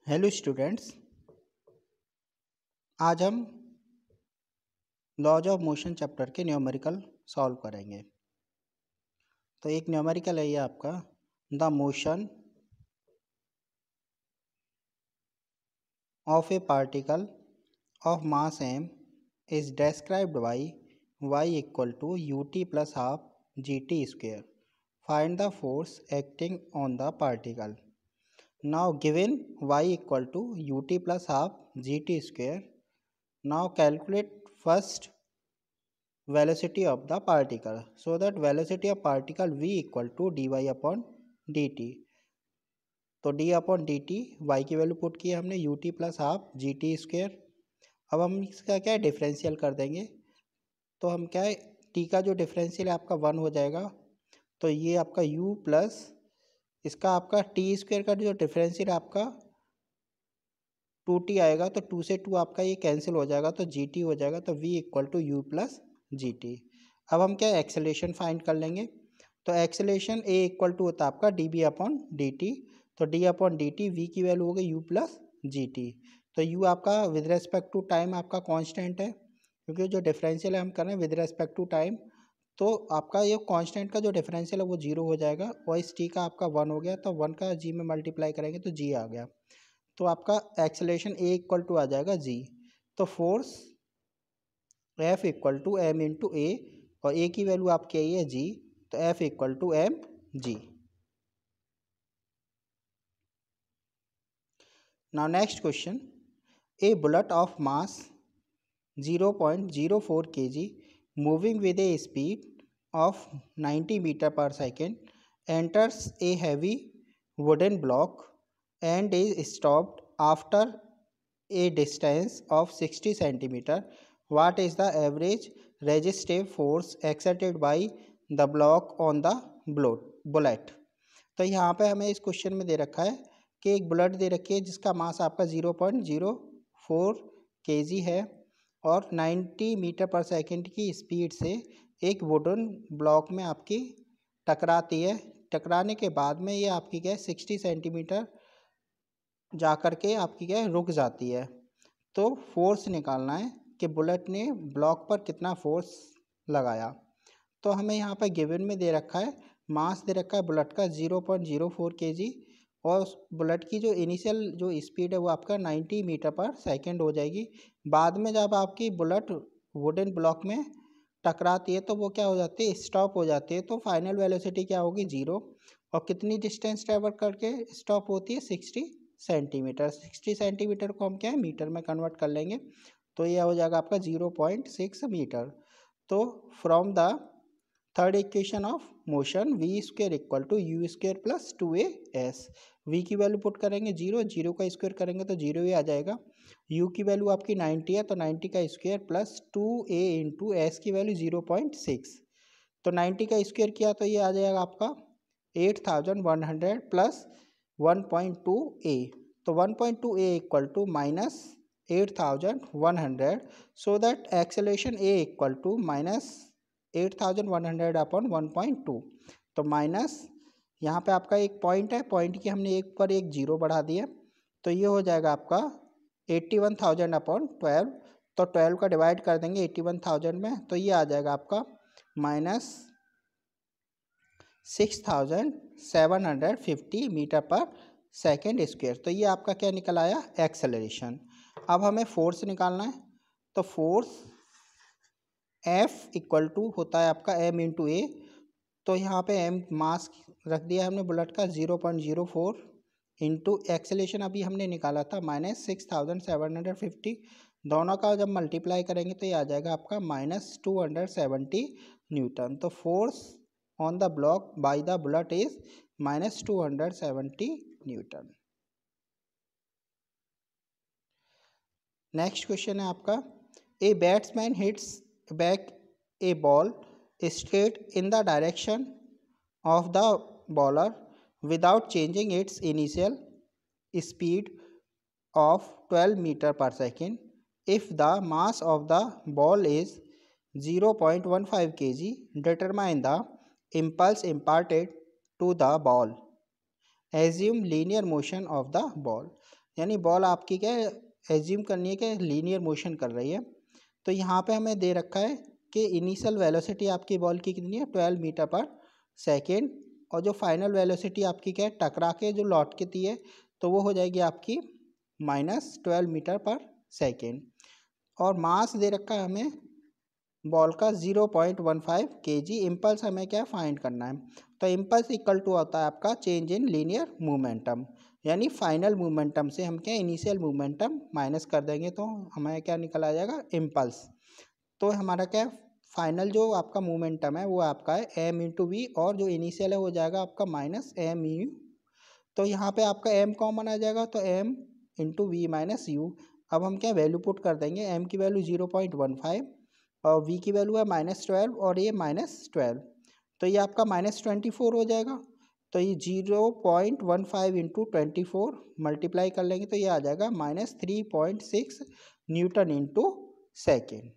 Hello students, आज हम laws of motion chapter के न्यूमेरिकल सॉल्व करेंगे। तो एक न्यूमेरिकल है ये आपका, the motion of a particle of mass m is described by y equal to ut plus half gt square. Find the force acting on the particle. Now given y equal to ut plus half gt square, now calculate first velocity of the particle. So that velocity of particle v equal to dy upon dt. तो d upon D T Y की वैल्यू put की हमने ut plus half G T square. अब हम इसका क्या है डिफरेंशियल कर देंगे। तो हम क्या है t का जो डिफरेंशियल है आपका 1 हो जाएगा। तो ये आपका u प्लस इसका आपका टी स्क्वेयर का जो डिफरेंशियल आपका 2t आएगा। तो 2 से 2 आपका ये कैंसिल हो जाएगा तो gt हो जाएगा। तो v equal to U plus G T. अब हम क्या एक्सेलेरेशन फाइंड कर लेंगे। तो एक्सेलेरेशन a इक्वल टू होता है आपका D B upon D T. तो d upon D T V की वैल्यू हो गई u प्लस जी टी। तो u आपका विद रेस्पेक्ट टू टाइम आपका कांस्टेंट है, क्योंकि जो डिफरेंशियल है हम कर रहे हैं विद रेस्पेक्ट टू टाइम। तो आपका ये कांस्टेंट का जो डिफरेंशियल है वो 0 हो जाएगा और इस t का आपका 1 हो गया। तो 1 का g में मल्टीप्लाई करेंगे तो g आ गया। तो आपका एक्सेलेरेशन a इक्वल टू आ जाएगा g। तो force F equal to m into a, और a की वैल्यू आपकी आई है g। तो F equal to M G. Now next question, a bullet of mass 0.04 kg moving with a speed of 90 meter per second enters a heavy wooden block and is stopped after a distance of 60 centimeter. What is the average resistive force exerted by the block on the bullet? तो यहाँ पे हमें इस question में दे रखा है कि एक बुलेट दे रखी है जिसका मास आपका 0.04 kg है और 90 मीटर पर सेकंड की स्पीड से एक वुडन ब्लॉक में आपकी टकराती है। टकराने के बाद में ये आपकी क्या है 60 सेंटीमीटर जा कर के आपकी क्या है रुक जाती है। तो फोर्स निकालना है कि बुलेट ने ब्लॉक पर कितना फोर्स लगाया। तो हमें यहाँ पर गिवन में दे रखा है, मास दे रखा है बुलेट का 0.04 kg और बुलेट की जो इनिशियल जो स्पीड है वो आपका 90 मीटर पर सेकंड हो जाएगी। बाद में जब आपकी बुलेट वुडन ब्लॉक में टकराती है तो वो क्या हो जाती है स्टॉप हो जाती है। तो फाइनल वेलोसिटी क्या होगी 0। और कितनी डिस्टेंस ट्रेवल करके स्टॉप होती है 60 सेंटीमीटर। 60 सेंटीमीटर को हम क्या है मीटर में कन्वर्ट कर लेंगे तो यह हो जाएगा आपका 0.6 मीटर। तो from the third equation of motion V square equal to U square plus 2as। V की वैल्यू पुट करेंगे 0, 0 का स्क्वायर करेंगे तो 0 ही आ जाएगा। u की वैल्यू आपकी 90 है तो 90 का square plus 2a into S की वैल्यू 0.6। तो 90 का स्क्वायर किया तो ये आ जाएगा आपका 8100 प्लस 1.2a। तो 1.2a equal to minus 8100। So that acceleration a equal to minus 8100 upon 1.2। तो माइनस यहाँ पे आपका एक पॉइंट है, पॉइंट की हमने एक पर एक जीरो बढ़ा दिया तो ये हो जाएगा आपका 81,000 अपॉन 12। तो 12 का डिवाइड कर देंगे 81,000 में तो ये आ जाएगा आपका माइनस 6,750 मीटर पर सेकेंड स्क्वायर। तो ये आपका क्या निकल आया एक्सेलरेशन। अब हमें फोर्स निकालना है। तो फोर्स F इक्वल टू होता है आपका m इंटू ए। तो यहाँ पे m मास रख दिया हमने बुलेट का 0.04 इंटू एक्सेलेरेशन अभी हमने निकाला था माइनस 6,750। दोनों का जब मल्टीप्लाई करेंगे तो ये आ जाएगा आपका माइनस 270 न्यूटन। तो force on the block by the bullet is minus 270 Newton. Next question है आपका, a batsman hits back a ball straight in the direction of the bowler without changing its initial speed of 12 meter per second. If the mass of the ball is 0.15 kg, determine the impulse imparted to the ball. Assume linear motion of the ball. यानी ball आपकी क्या है, assume करनी है कि linear motion कर रही है। तो यहाँ पे हमें दे रखा है कि इनिशियल वेलोसिटी आपकी बॉल की कितनी है 12 मीटर पर सेकेंड, और जो फाइनल वेलोसिटी आपकी क्या है टकरा के जो लौट के है तो वो हो जाएगी आपकी -12 मीटर पर सेकेंड। और मास दे रखा है हमें बॉल का 0.15 kg। इम्पल्स हमें क्या फाइंड करना है, तो इम्पल्स इक्वल टू होता है आपका चेंज इन लीनियर मोमेंटम, यानी फाइनल मोमेंटम से हम क्या इनिशियल मोमेंटम माइनस कर देंगे तो हमें क्या निकल आ जाएगा इम्पल्स। तो हमारा क्या फाइनल जो आपका मोमेंटम है वो आपका है एम इंटू वी, और जो इनिशियल है हो जाएगा आपका -mu। तो यहाँ पे आपका m कॉमन आ जाएगा तो m into V minus U. अब हम क्या वैल्यू पुट कर देंगे, m की वैल्यू 0.15 और v की वैल्यू है -12 और ये -12, तो ये आपका -24 हो जाएगा। तो ये 0.15 इंटू 24 मल्टीप्लाई कर लेंगे तो ये आ जाएगा -3.6 न्यूटन इंटू सेकेंड।